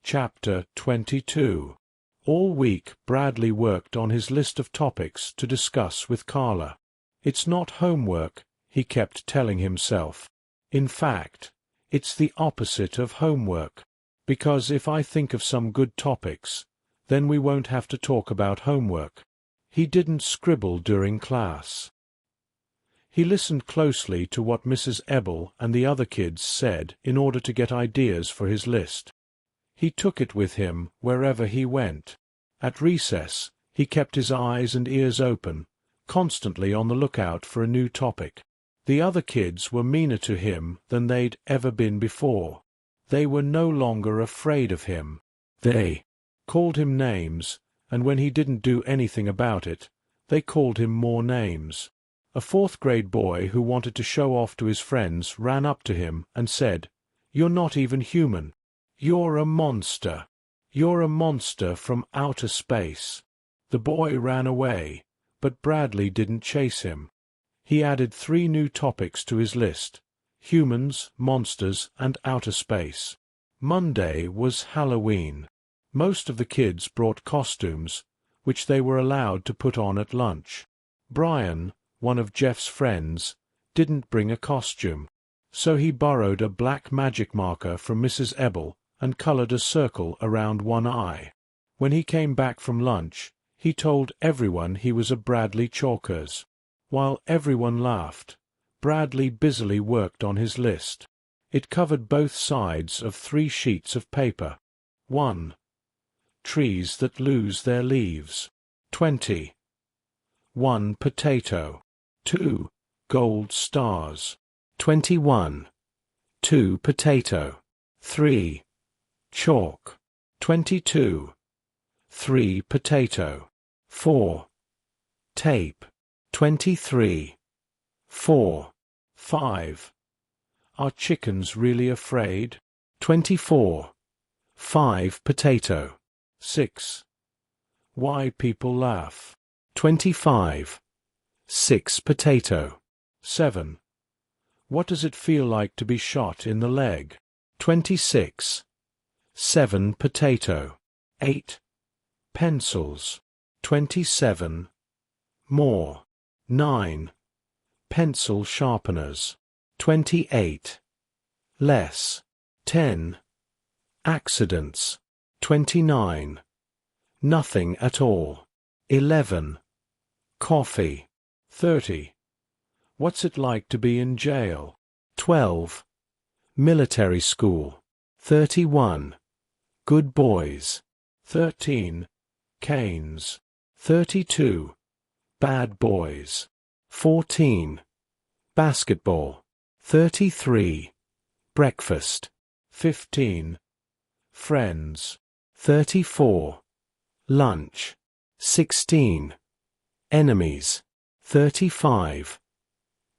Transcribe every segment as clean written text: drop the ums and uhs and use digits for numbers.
Chapter 22. All week Bradley worked on his list of topics to discuss with Carla. It's not homework, he kept telling himself. In fact, it's the opposite of homework, because if I think of some good topics, then we won't have to talk about homework. He didn't scribble during class. He listened closely to what Mrs. Ebble and the other kids said in order to get ideas for his list. He took it with him wherever he went. At recess, he kept his eyes and ears open, constantly on the lookout for a new topic. The other kids were meaner to him than they'd ever been before. They were no longer afraid of him. They called him names, and when he didn't do anything about it, they called him more names. A fourth-grade boy who wanted to show off to his friends ran up to him and said, "You're not even human. You're a monster. You're a monster from outer space." The boy ran away, but Bradley didn't chase him. He added 3 new topics to his list: humans, monsters, and outer space. Monday was Halloween. Most of the kids brought costumes, which they were allowed to put on at lunch. Brian, one of Jeff's friends, didn't bring a costume, so he borrowed a black magic marker from Mrs. Ebble and colored a circle around one eye. When he came back from lunch, he told everyone he was a Bradley Chalkers. While everyone laughed, Bradley busily worked on his list. It covered both sides of 3 sheets of paper. 1. Trees that lose their leaves. 20. 1 potato. 2 gold stars. 21. 2 potato. 3 chalk. 22. 3 potato. 4 tape. 23. 4. 5. Are chickens really afraid? 24. 5 potato. 6. Why people laugh. 25. 6 potato. 7. What does it feel like to be shot in the leg? 26. 7 potato. 8. Pencils. 27. More. 9. Pencil sharpeners. 28. Less. 10. Accidents. 29. Nothing at all. 11. Coffee. 30. What's it like to be in jail? 12. Military school. 31. Good boys. 13. Canes. 32. Bad boys. 14. Basketball. 33. Breakfast. 15. Friends. 34. Lunch. 16. Enemies. 35.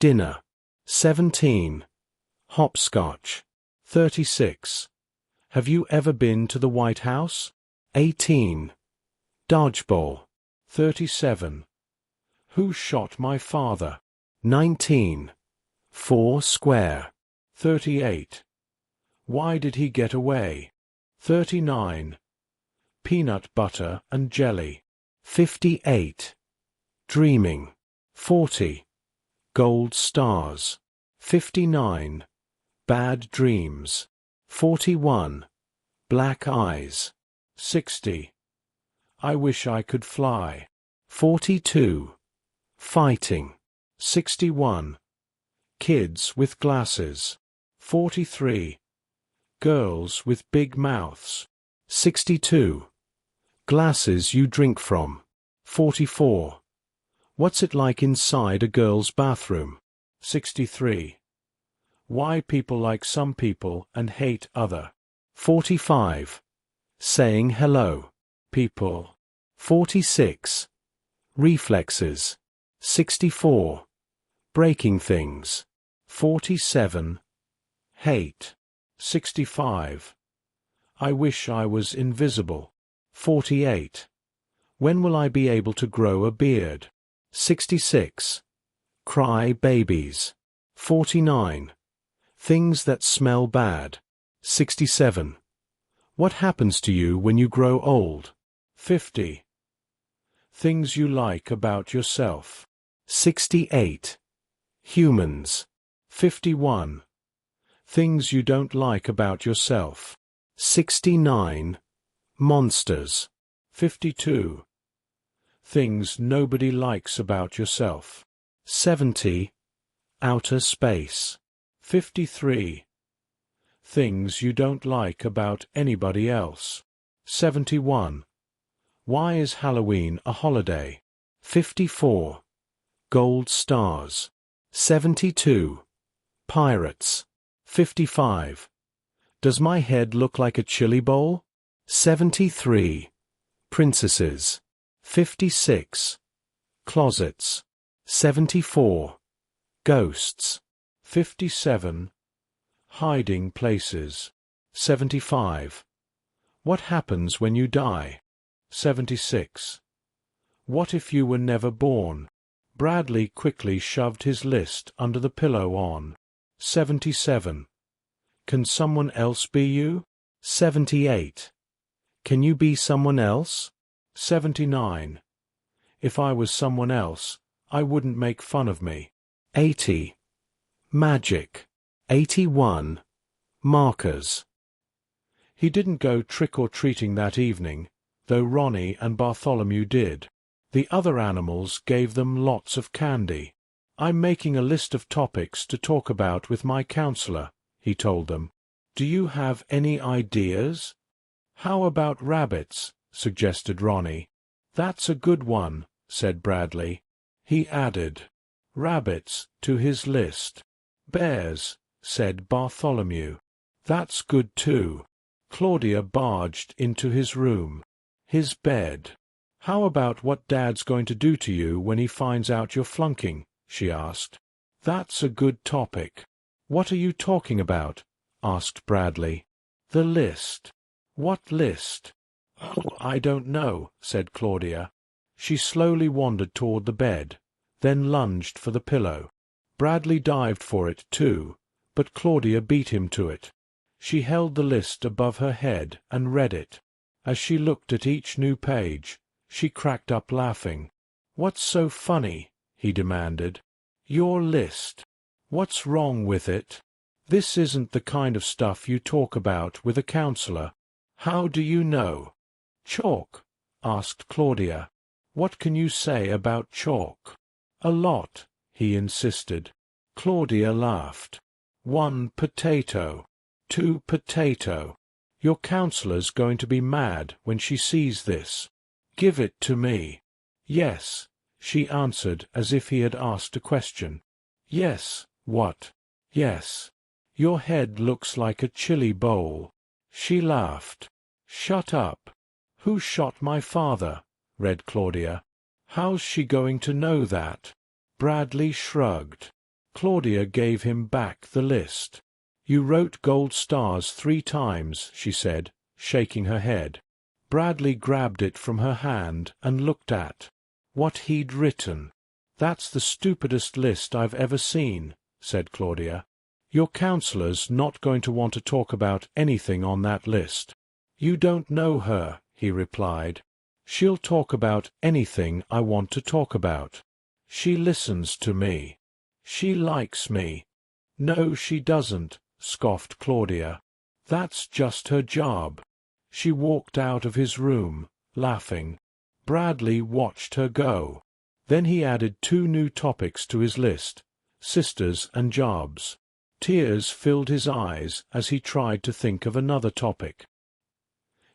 Dinner. 17. Hopscotch. 36. Have you ever been to the White House? 18. Dodgeball. 37. Who shot my father? 19. 4 square. 38. Why did he get away? 39. Peanut butter and jelly. 58. Dreaming. 40. Gold stars. 59. Bad dreams. 41. Black eyes. 60. I wish I could fly. 42. Fighting. 61. Kids with glasses. 43. Girls with big mouths. 62. Glasses you drink from. 44. What's it like inside a girl's bathroom? 63. Why people like some people and hate other. 45. Saying hello. People. 46. Reflexes. 64. Breaking things. 47. Hate. 65. I wish I was invisible. 48. When will I be able to grow a beard? 66. Cry babies. 49. Things that smell bad. 67. What happens to you when you grow old? 50. Things you like about yourself. 68. Humans. 51. Things you don't like about yourself. 69. Monsters. 52. Things nobody likes about yourself. 70. Outer space. 53. Things you don't like about anybody else. 71. Why is Halloween a holiday? 54. Gold stars. 72. Pirates. 55. Does my head look like a chili bowl? 73. Princesses. 56. Closets. 74. Ghosts. 57. Hiding places. 75. What happens when you die? 76. What if you were never born? Bradley quickly shoved his list under the pillow on. 77. Can someone else be you? 78. Can you be someone else? 79. If I was someone else, I wouldn't make fun of me. 80. Magic. 81. Markers. He didn't go trick-or-treating that evening, though Ronnie and Bartholomew did. The other animals gave them lots of candy. I'm making a list of topics to talk about with my counselor, he told them. Do you have any ideas? How about rabbits? Suggested Ronnie. That's a good one, said Bradley. He added rabbits to his list. Bears, said Bartholomew. That's good too. Claudia barged into his room. His bed. How about what Dad's going to do to you when he finds out you're flunking? She asked. That's a good topic. What are you talking about? Asked Bradley. The list. What list? Oh, I don't know, said Claudia. She slowly wandered toward the bed, then lunged for the pillow. Bradley dived for it too, but Claudia beat him to it. She held the list above her head and read it. As she looked at each new page, she cracked up laughing. What's so funny? He demanded. Your list. What's wrong with it? This isn't the kind of stuff you talk about with a counselor. How do you know? Chalk? Asked Claudia. What can you say about chalk? A lot, he insisted. Claudia laughed. 1 potato. 2 potato. Your counselor's going to be mad when she sees this. Give it to me. Yes, she answered as if he had asked a question. Yes, what? Yes. Your head looks like a chili bowl. She laughed. Shut up. Who shot my father? Read Claudia. How's she going to know that? Bradley shrugged. Claudia gave him back the list. You wrote gold stars 3 times, she said, shaking her head. Bradley grabbed it from her hand and looked at what he'd written. That's the stupidest list I've ever seen, said Claudia. Your counselor's not going to want to talk about anything on that list. You don't know her, he replied. She'll talk about anything I want to talk about. She listens to me. She likes me. No, she doesn't, scoffed Claudia. That's just her job. She walked out of his room, laughing. Bradley watched her go. Then he added 2 new topics to his list, sisters and jobs. Tears filled his eyes as he tried to think of another topic.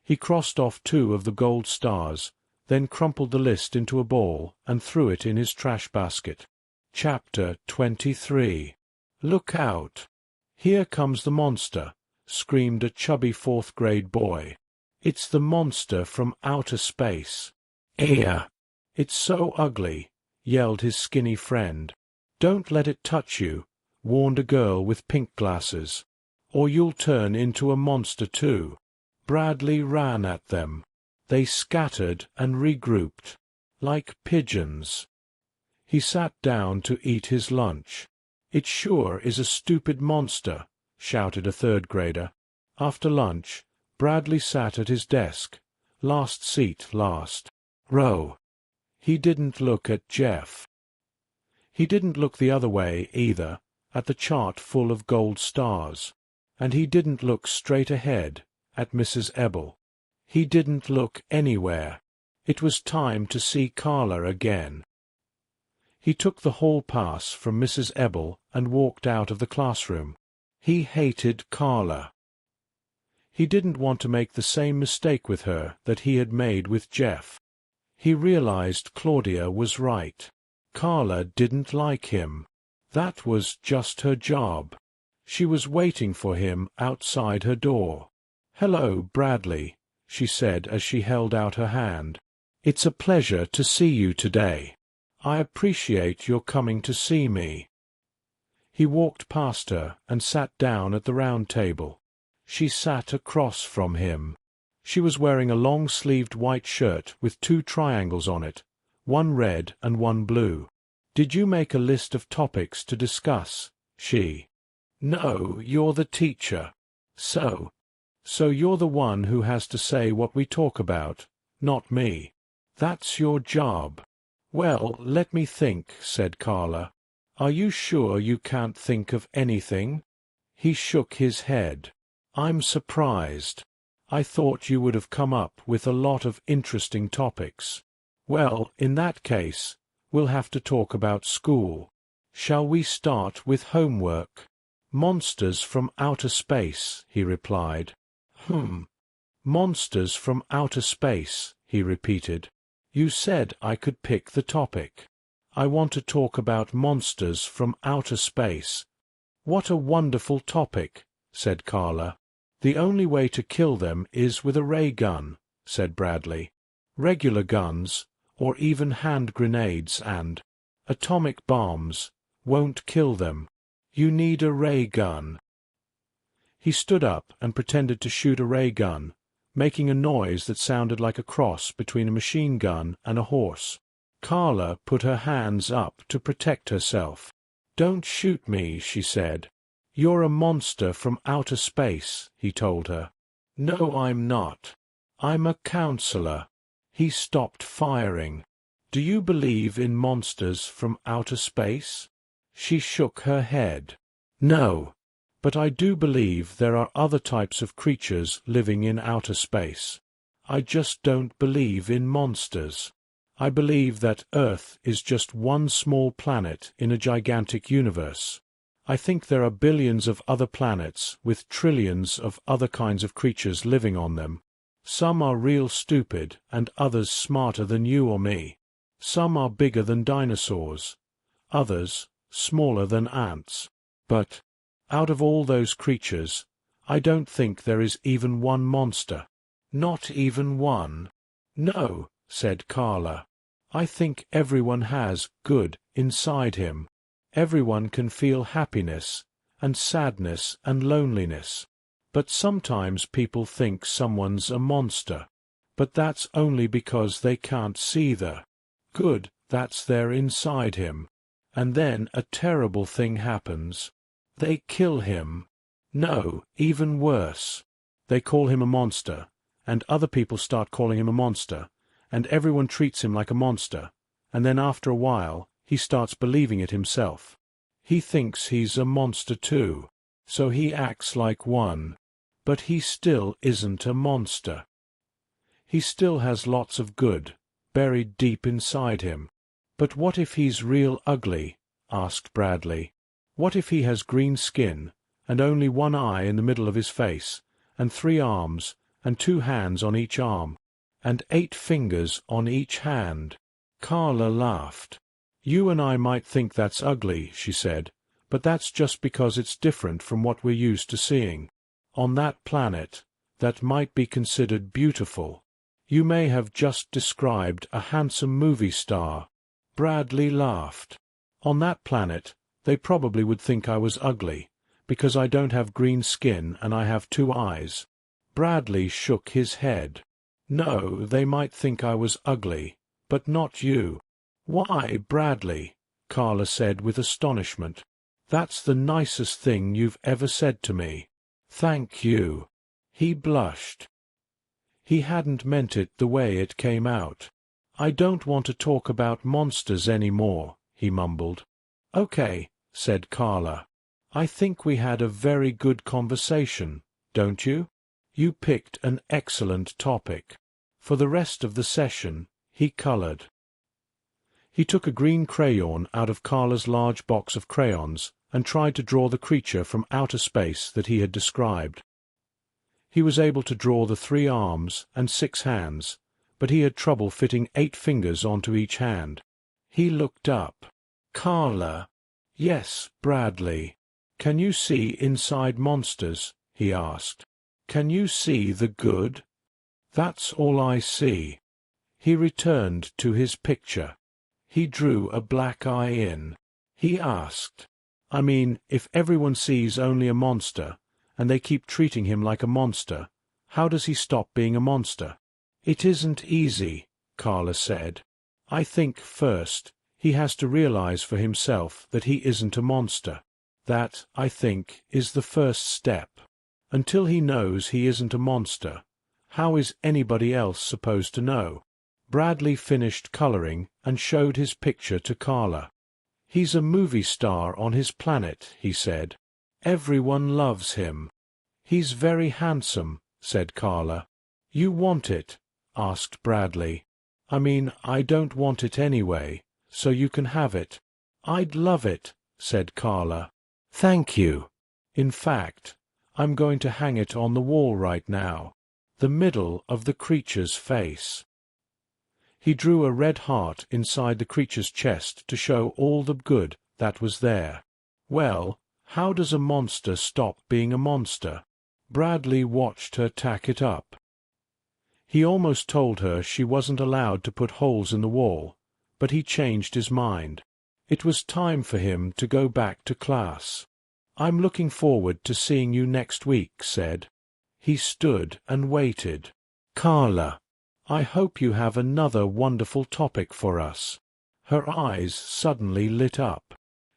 He crossed off 2 of the gold stars, then crumpled the list into a ball and threw it in his trash basket. Chapter 23. Look out! Here comes the monster, screamed a chubby 4th-grade boy. It's the monster from outer space. Ear! It's so ugly, yelled his skinny friend. Don't let it touch you, warned a girl with pink glasses, or you'll turn into a monster too. Bradley ran at them. They scattered and regrouped, like pigeons. He sat down to eat his lunch. It sure is a stupid monster, shouted a 3rd grader. After lunch, Bradley sat at his desk. Last seat, last row. He didn't look at Jeff. He didn't look the other way, either, at the chart full of gold stars. And he didn't look straight ahead, at Mrs. Ebel. He didn't look anywhere. It was time to see Carla again. He took the hall pass from Mrs. Ebel and walked out of the classroom. He hated Carla. He didn't want to make the same mistake with her that he had made with Jeff. He realized Claudia was right. Carla didn't like him. That was just her job. She was waiting for him outside her door. "Hello, Bradley," she said as she held out her hand. "It's a pleasure to see you today. I appreciate your coming to see me." He walked past her and sat down at the round table. She sat across from him. She was wearing a long-sleeved white shirt with 2 triangles on it, one red and one blue. "Did you make a list of topics to discuss?" she. "No, you're the teacher. So you're the one who has to say what we talk about, not me. That's your job." "Well, let me think," said Carla. "Are you sure you can't think of anything?" He shook his head. "I'm surprised. I thought you would have come up with a lot of interesting topics." "Well, in that case, we'll have to talk about school. Shall we start with homework?" "Monsters from outer space," he replied. Monsters from outer space," he repeated. "You said I could pick the topic. I want to talk about monsters from outer space." "What a wonderful topic," said Carla. "The only way to kill them is with a ray gun," said Bradley. "Regular guns, or even hand grenades and atomic bombs, won't kill them. You need a ray gun." He stood up and pretended to shoot a ray gun, making a noise that sounded like a cross between a machine gun and a horse. Carla put her hands up to protect herself. "Don't shoot me," she said. "You're a monster from outer space," he told her. "No, I'm not. I'm a counselor." He stopped firing. "Do you believe in monsters from outer space?" She shook her head. "No, but I do believe there are other types of creatures living in outer space. I just don't believe in monsters. I believe that Earth is just one small planet in a gigantic universe. I think there are billions of other planets with trillions of other kinds of creatures living on them. Some are real stupid and others smarter than you or me. Some are bigger than dinosaurs, others smaller than ants. But out of all those creatures, I don't think there is even one monster. Not even one." "No," said Carla. "I think everyone has good inside him. Everyone can feel happiness and sadness and loneliness. But sometimes people think someone's a monster. But that's only because they can't see the good that's there inside him. And then a terrible thing happens. They kill him. No, even worse. They call him a monster, and other people start calling him a monster, and everyone treats him like a monster, and then after a while he starts believing it himself. He thinks he's a monster too, so he acts like one. But he still isn't a monster. He still has lots of good buried deep inside him." "But what if he's real ugly?" asked Bradley. "What if he has green skin, and only one eye in the middle of his face, and 3 arms, and 2 hands on each arm, and 8 fingers on each hand?" Carla laughed. "You and I might think that's ugly," she said, "but that's just because it's different from what we're used to seeing. On that planet, that might be considered beautiful. You may have just described a handsome movie star." Bradley laughed. "On that planet, they probably would think I was ugly, because I don't have green skin and I have 2 eyes." Bradley shook his head. "No, they might think I was ugly, but not you." "Why, Bradley?" Carla said with astonishment. "That's the nicest thing you've ever said to me." "Thank you." He blushed. He hadn't meant it the way it came out. "I don't want to talk about monsters anymore," he mumbled. "Okay," said Carla. "I think we had a very good conversation, don't you? You picked an excellent topic." For the rest of the session, he colored. He took a green crayon out of Carla's large box of crayons and tried to draw the creature from outer space that he had described. He was able to draw the 3 arms and 6 hands, but he had trouble fitting 8 fingers onto each hand. He looked up. "Carla." "Yes, Bradley." "Can you see inside monsters?" he asked. "Can you see the good?" "That's all I see." He returned to his picture. He drew a black eye in. He asked, "I mean, if everyone sees only a monster, and they keep treating him like a monster, how does he stop being a monster?" "It isn't easy," Carla said. "I think, first, he has to realize for himself that he isn't a monster. That, I think, is the first step. Until he knows he isn't a monster, how is anybody else supposed to know?" Bradley finished coloring and showed his picture to Carla. "He's a movie star on his planet," he said. "Everyone loves him." "He's very handsome," said Carla. "You want it?" asked Bradley. "I mean, I don't want it anyway, so you can have it." "I'd love it," said Carla. "Thank you. In fact, I'm going to hang it on the wall right now, the middle of the creature's face." He drew a red heart inside the creature's chest to show all the good that was there. "Well, how does a monster stop being a monster?" Bradley watched her tack it up. He almost told her she wasn't allowed to put holes in the wall, but he changed his mind. It was time for him to go back to class. "I'm looking forward to seeing you next week," said. He stood and waited. "Carla, I hope you have another wonderful topic for us." Her eyes suddenly lit up.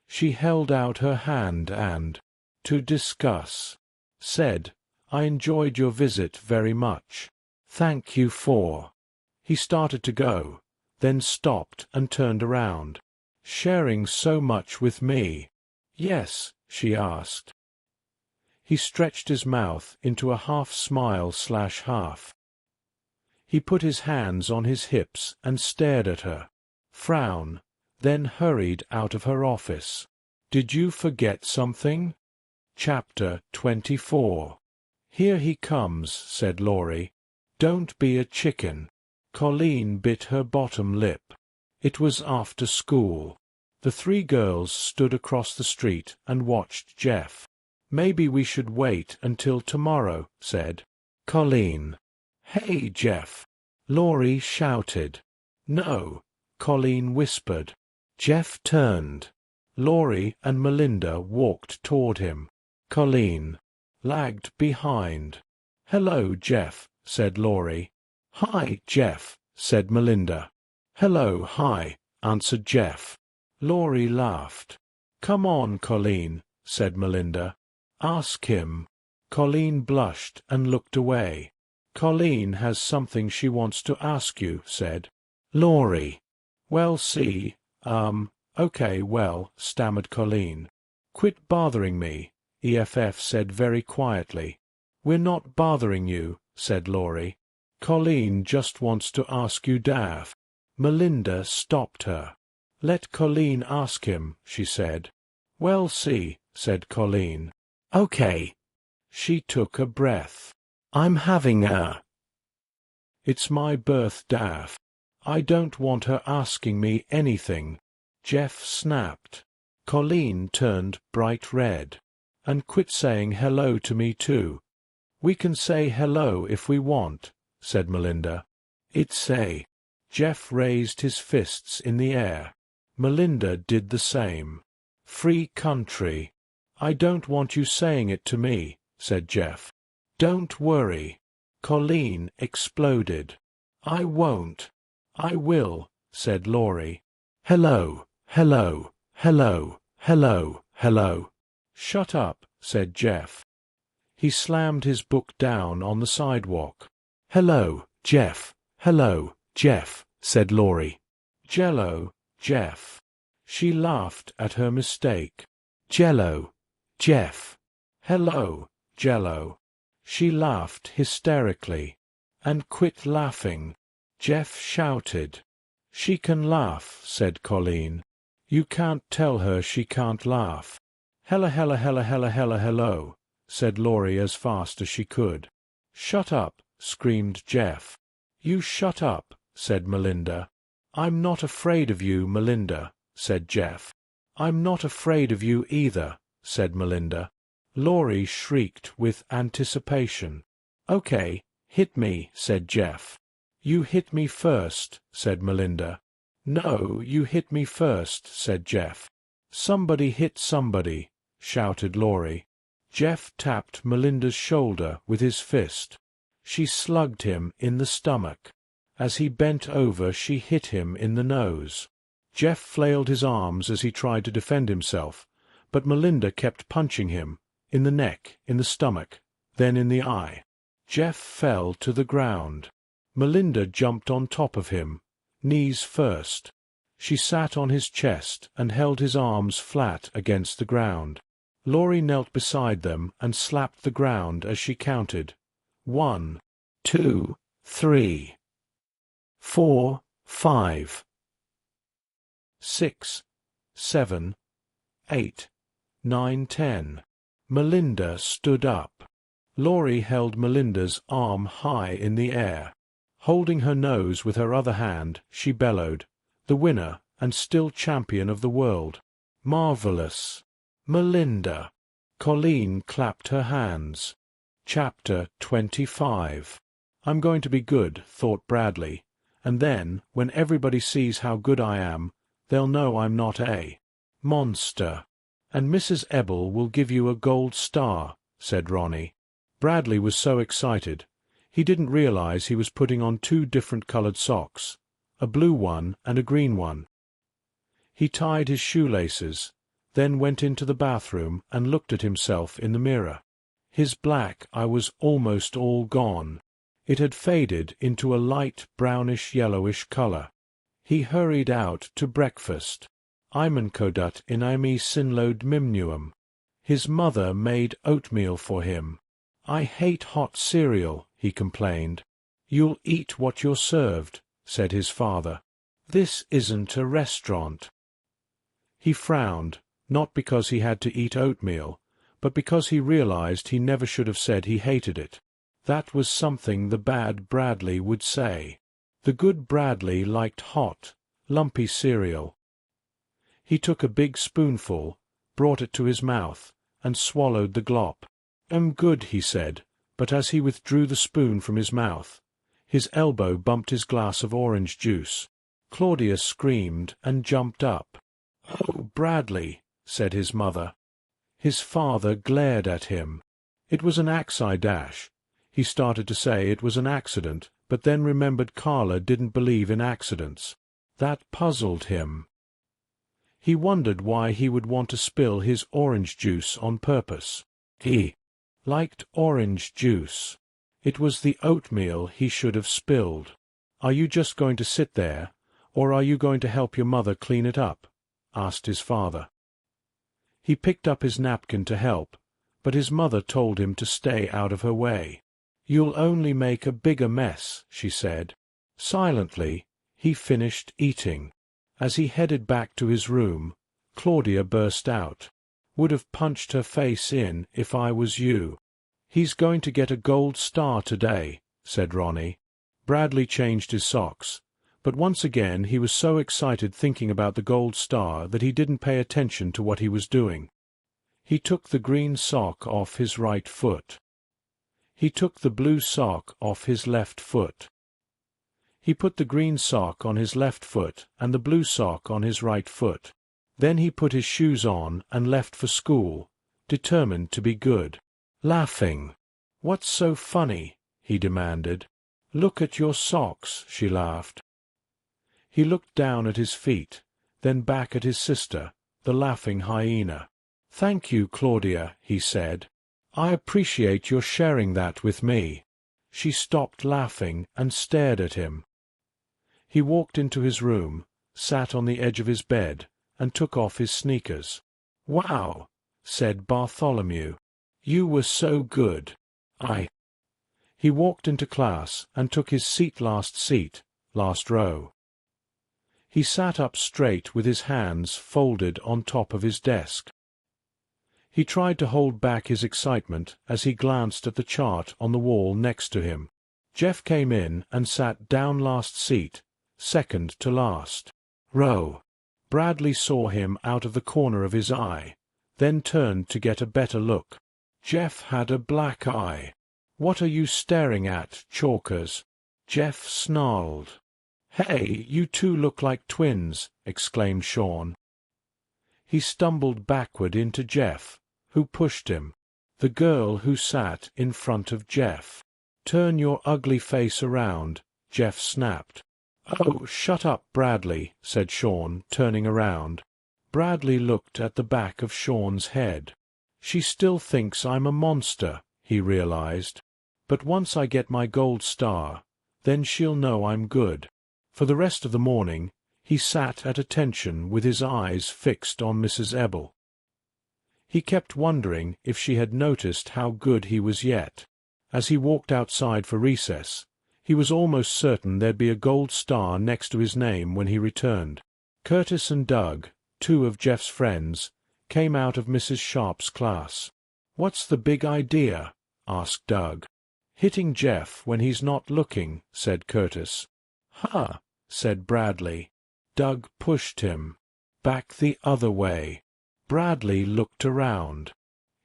She held out her hand and, "To discuss," said, "I enjoyed your visit very much. Thank you for—" He started to go, then stopped and turned around. "Sharing so much with me." "Yes?" she asked. He stretched his mouth into a half-smile/half. He put his hands on his hips and stared at her. Frown, then hurried out of her office. "Did you forget something?" Chapter 24. "Here he comes," said Laurie. "Don't be a chicken." Colleen bit her bottom lip. It was after school. The 3 girls stood across the street and watched Jeff. "Maybe we should wait until tomorrow," said Colleen. "Hey, Jeff!" Laurie shouted. "No," Colleen whispered. Jeff turned. Laurie and Melinda walked toward him. Colleen lagged behind. "Hello, Jeff," said Laurie. "Hi, Jeff," said Melinda. "Hello, hi," answered Jeff. Laurie laughed. "Come on, Colleen," said Melinda. "Ask him." Colleen blushed and looked away. "Colleen has something she wants to ask you," said Laurie. "Well, see, okay, well," stammered Colleen. "Quit bothering me," EFF said very quietly. "We're not bothering you," said Laurie. "Colleen just wants to ask you Daff." Melinda stopped her. "Let Colleen ask him," she said. "Well, see," said Colleen. "Okay." She took a breath. "I'm having a—" "It's my birth, Daff. I don't want her asking me anything," Jeff snapped. Colleen turned bright red. "And quit saying hello to me too." "We can say hello if we want," said Melinda. "It's a—" Jeff raised his fists in the air. Melinda did the same. "Free country." "I don't want you saying it to me," said Jeff. "Don't worry." Colleen exploded. "I won't." "I will," said Laurie. "Hello, hello, hello, hello, hello." "Shut up," said Jeff. He slammed his book down on the sidewalk. "Hello, Jeff. Hello, Jeff," said Laurie. "Jello, Jeff." She laughed at her mistake. "Jello, Jeff." "Hello, Jello." She laughed hysterically. "And quit laughing," Jeff shouted. "She can laugh," said Colleen. "You can't tell her she can't laugh." "Hella hella hella hella hella hello," said Laurie as fast as she could. "Shut up," screamed Jeff. "You shut up," said Melinda. "I'm not afraid of you, Melinda," said Jeff. "I'm not afraid of you either," said Melinda. Laurie shrieked with anticipation. "Okay, hit me," said Jeff. "You hit me first," said Melinda. "No, you hit me first," said Jeff. "Somebody hit somebody," shouted Laurie. Jeff tapped Melinda's shoulder with his fist. She slugged him in the stomach. As he bent over, she hit him in the nose. Jeff flailed his arms as he tried to defend himself, but Melinda kept punching him, in the neck, in the stomach, then in the eye. Jeff fell to the ground. Melinda jumped on top of him, knees first. She sat on his chest and held his arms flat against the ground. Laurie knelt beside them and slapped the ground as she counted. 1, 2, 3, 4, 5, 6, 7, 8, 9, 10. Melinda stood up. Laurie held Melinda's arm high in the air. Holding her nose with her other hand, she bellowed, "The winner and still champion of the world. Marvelous! Melinda!" Colleen clapped her hands. Chapter 25. "I'm going to be good," thought Bradley, "and then, when everybody sees how good I am, they'll know I'm not a monster. And Mrs. Ebble will give you a gold star," said Ronnie. Bradley was so excited. He didn't realize he was putting on 2 different colored socks, a blue one and a green one. He tied his shoelaces, then went into the bathroom and looked at himself in the mirror. His black eye was almost all gone. It had faded into a light brownish-yellowish color. He hurried out to breakfast. Imenkodut in imi sinlod mimnuum. His mother made oatmeal for him. "I hate hot cereal," he complained. "You'll eat what you're served," said his father. "This isn't a restaurant." He frowned, not because he had to eat oatmeal, but because he realized he never should have said he hated it. That was something the bad Bradley would say. The good Bradley liked hot, lumpy cereal. He took a big spoonful, brought it to his mouth, and swallowed the glop. Good," he said, but as he withdrew the spoon from his mouth, his elbow bumped his glass of orange juice. Claudia screamed and jumped up. "Oh, Bradley," said his mother. His father glared at him. It was an accident. He started to say it was an accident, but then remembered Carla didn't believe in accidents. That puzzled him. He wondered why he would want to spill his orange juice on purpose. He liked orange juice. It was the oatmeal he should have spilled. "Are you just going to sit there, or are you going to help your mother clean it up?" asked his father. He picked up his napkin to help, but his mother told him to stay out of her way. "You'll only make a bigger mess," she said. Silently, he finished eating. As he headed back to his room, Claudia burst out. "Would have punched her face in if I was you." "He's going to get a gold star today," said Ronnie. Bradley changed his socks, but once again he was so excited thinking about the gold star that he didn't pay attention to what he was doing. He took the green sock off his right foot. He took the blue sock off his left foot. He put the green sock on his left foot and the blue sock on his right foot. Then he put his shoes on and left for school, determined to be good. Laughing. "What's so funny?" he demanded. "Look at your socks," she laughed. He looked down at his feet, then back at his sister, the laughing hyena. "Thank you, Claudia," he said. "I appreciate your sharing that with me." She stopped laughing and stared at him. He walked into his room, sat on the edge of his bed, and took off his sneakers. "Wow," said Bartholomew. "You were so good. He walked into class and took his last row. He sat up straight with his hands folded on top of his desk. He tried to hold back his excitement as he glanced at the chart on the wall next to him. Jeff came in and sat down last seat, second to last row. Bradley saw him out of the corner of his eye, then turned to get a better look. Jeff had a black eye. "What are you staring at, Chalkers?" Jeff snarled. "Hey, you two look like twins," exclaimed Sean. He stumbled backward into Jeff, who pushed him. The girl who sat in front of Jeff. "Turn your ugly face around," Jeff snapped. "Oh, shut up, Bradley," said Sean, turning around. Bradley looked at the back of Sean's head. "She still thinks I'm a monster," he realized. "But once I get my gold star, then she'll know I'm good." For the rest of the morning, he sat at attention with his eyes fixed on Mrs. Ebel. He kept wondering if she had noticed how good he was yet. As he walked outside for recess, he was almost certain there'd be a gold star next to his name when he returned. Curtis and Doug, two of Jeff's friends, came out of Mrs. Sharp's class. "What's the big idea?" asked Doug. "Hitting Jeff when he's not looking," said Curtis. "Huh," said Bradley. Doug pushed him back the other way. Bradley looked around.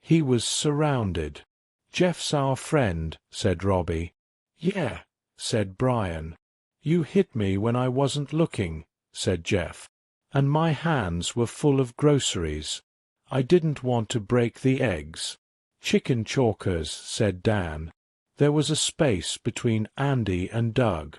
He was surrounded. "Jeff's our friend," said Robbie. "Yeah," said Brian. "You hit me when I wasn't looking," said Jeff. "And my hands were full of groceries. I didn't want to break the eggs." "Chicken Chalkers," said Dan. There was a space between Andy and Doug.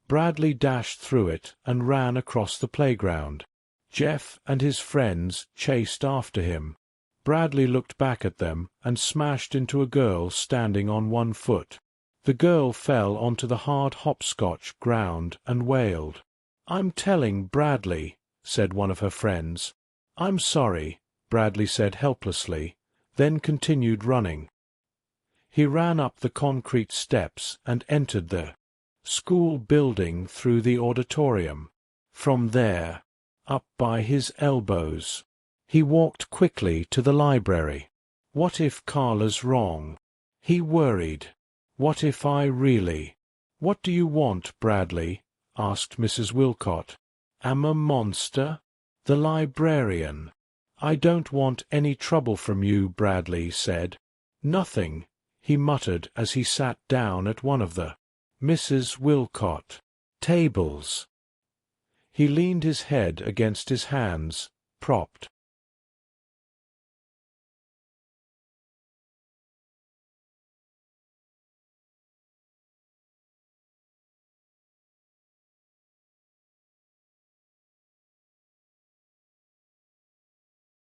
Bradley dashed through it and ran across the playground. Jeff and his friends chased after him. Bradley looked back at them and smashed into a girl standing on one foot. The girl fell onto the hard hopscotch ground and wailed. "I'm telling Bradley," said one of her friends. "I'm sorry," Bradley said helplessly, then continued running. He ran up the concrete steps and entered the school building through the auditorium. From there, up by his elbows, he walked quickly to the library. What if Carla's wrong? He worried. What if I really... "What do you want, Bradley?" asked Mrs. Wilcott. "Am a monster?" "The librarian." "I don't want any trouble from you," Bradley said. "Nothing," he muttered as he sat down at one of the Mrs. Wilcott tables. He leaned his head against his hands, propped